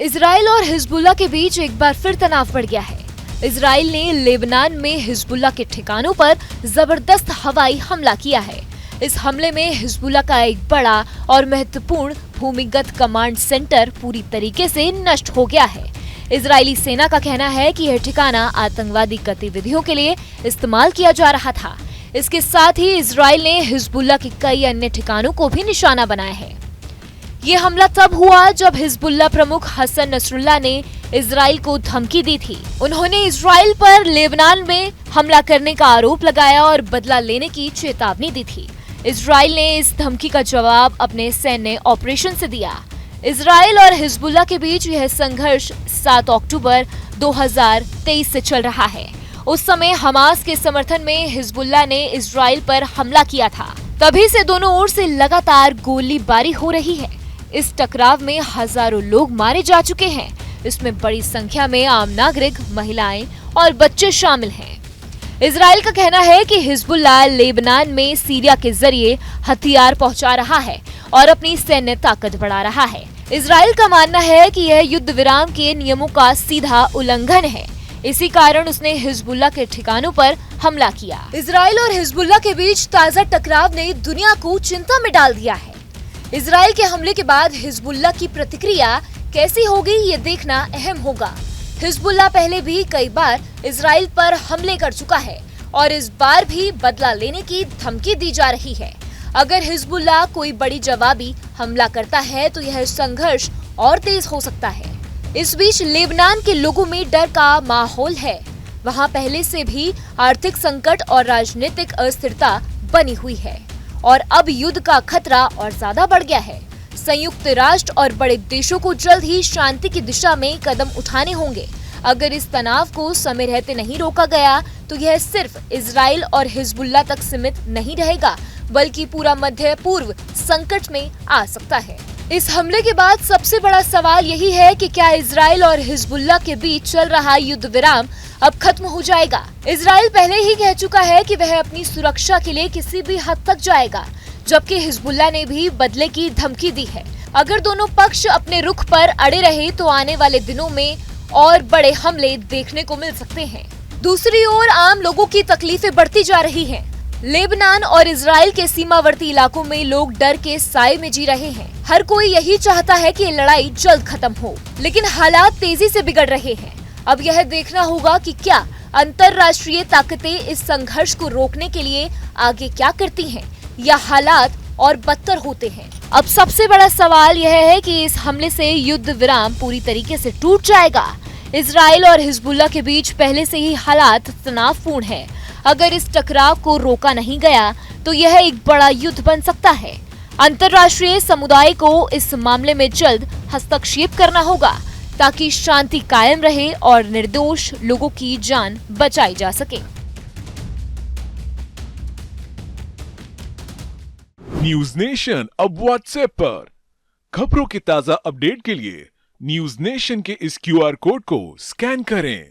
Israel और Hezbollah के बीच एक बार फिर तनाव बढ़ गया है। इजराइल ने लेबनान में हिजबुल्लाह के ठिकानों पर जबरदस्त हवाई हमला किया है। इस हमले में हिजबुल्लाह का एक बड़ा और महत्वपूर्ण भूमिगत कमांड सेंटर पूरी तरीके से नष्ट हो गया है। इजरायली सेना का कहना है कि यह ठिकाना आतंकवादी गतिविधियों के लिए इस्तेमाल किया जा रहा था। इसके साथ ही इजराइल ने हिजबुल्लाह के कई अन्य ठिकानों को भी निशाना बनाया है। ये हमला तब हुआ जब हिजबुल्लाह प्रमुख हसन नसरुल्लाह ने इजराइल को धमकी दी थी। उन्होंने इजराइल पर लेबनान में हमला करने का आरोप लगाया और बदला लेने की चेतावनी दी थी। इजराइल ने इस धमकी का जवाब अपने सैन्य ऑपरेशन से दिया। इजराइल और हिजबुल्लाह के बीच यह संघर्ष 7 अक्टूबर 2023 से चल रहा है। उस समय हमास के समर्थन में हिजबुल्लाह ने इजराइल पर हमला किया था। तभी से दोनों ओर से लगातार गोलीबारी हो रही है। इस टकराव में हजारों लोग मारे जा चुके हैं। इसमें बड़ी संख्या में आम नागरिक, महिलाएं और बच्चे शामिल हैं। इजराइल का कहना है कि हिजबुल्लाह लेबनान में सीरिया के जरिए हथियार पहुंचा रहा है और अपनी सैन्य ताकत बढ़ा रहा है। इजराइल का मानना है कि यह युद्ध विराम के नियमों का सीधा उल्लंघन है। इसी कारण उसने हिजबुल्लाह के ठिकानों पर हमला किया। इजराइल और हिजबुल्लाह के बीच ताजा टकराव ने दुनिया को चिंता में डाल दिया है। इजराइल के हमले के बाद हिजबुल्लाह की प्रतिक्रिया कैसी होगी ये देखना अहम होगा। हिजबुल्लाह पहले भी कई बार इजराइल पर हमले कर चुका है और इस बार भी बदला लेने की धमकी दी जा रही है। अगर हिजबुल्लाह कोई बड़ी जवाबी हमला करता है तो यह संघर्ष और तेज हो सकता है। इस बीच लेबनान के लोगों में डर का माहौल है। वहां पहले से भी आर्थिक संकट और राजनीतिक अस्थिरता बनी हुई है और अब युद्ध का खतरा और ज्यादा बढ़ गया है। संयुक्त राष्ट्र और बड़े देशों को जल्द ही शांति की दिशा में कदम उठाने होंगे। अगर इस तनाव को समय रहते नहीं रोका गया तो यह सिर्फ इजराइल और हिजबुल्लाह तक सीमित नहीं रहेगा, बल्कि पूरा मध्य पूर्व संकट में आ सकता है। इस हमले के बाद सबसे बड़ा सवाल यही है कि क्या इजराइल और हिजबुल्लाह के बीच चल रहा युद्ध विराम अब खत्म हो जाएगा। इजराइल पहले ही कह चुका है कि वह अपनी सुरक्षा के लिए किसी भी हद तक जाएगा, जबकि हिजबुल्लाह ने भी बदले की धमकी दी है। अगर दोनों पक्ष अपने रुख पर अड़े रहे तो आने वाले दिनों में और बड़े हमले देखने को मिल सकते हैं। दूसरी ओर आम लोगों की तकलीफें बढ़ती जा रही हैं। लेबनान और इजराइल के सीमावर्ती इलाकों में लोग डर के साए में जी रहे हैं। हर कोई यही चाहता है कि लड़ाई जल्द खत्म हो, लेकिन हालात तेजी से बिगड़ रहे हैं। अब यह देखना होगा कि क्या अंतर्राष्ट्रीय ताकतें इस संघर्ष को रोकने के लिए आगे क्या करती हैं, या हालात और बदतर होते हैं। अब सबसे बड़ा सवाल यह है कि इस हमले से युद्ध विराम पूरी तरीके से टूट जाएगा। इजराइल और हिजबुल्लाह के बीच पहले से ही हालात तनावपूर्ण है। अगर इस टकराव को रोका नहीं गया तो यह एक बड़ा युद्ध बन सकता है। अंतर्राष्ट्रीय समुदाय को इस मामले में जल्द हस्तक्षेप करना होगा ताकि शांति कायम रहे और निर्दोष लोगों की जान बचाई जा सके। न्यूज नेशन अब व्हाट्सएप पर खबरों की ताजा अपडेट के लिए न्यूज नेशन के इस QR कोड को स्कैन करें।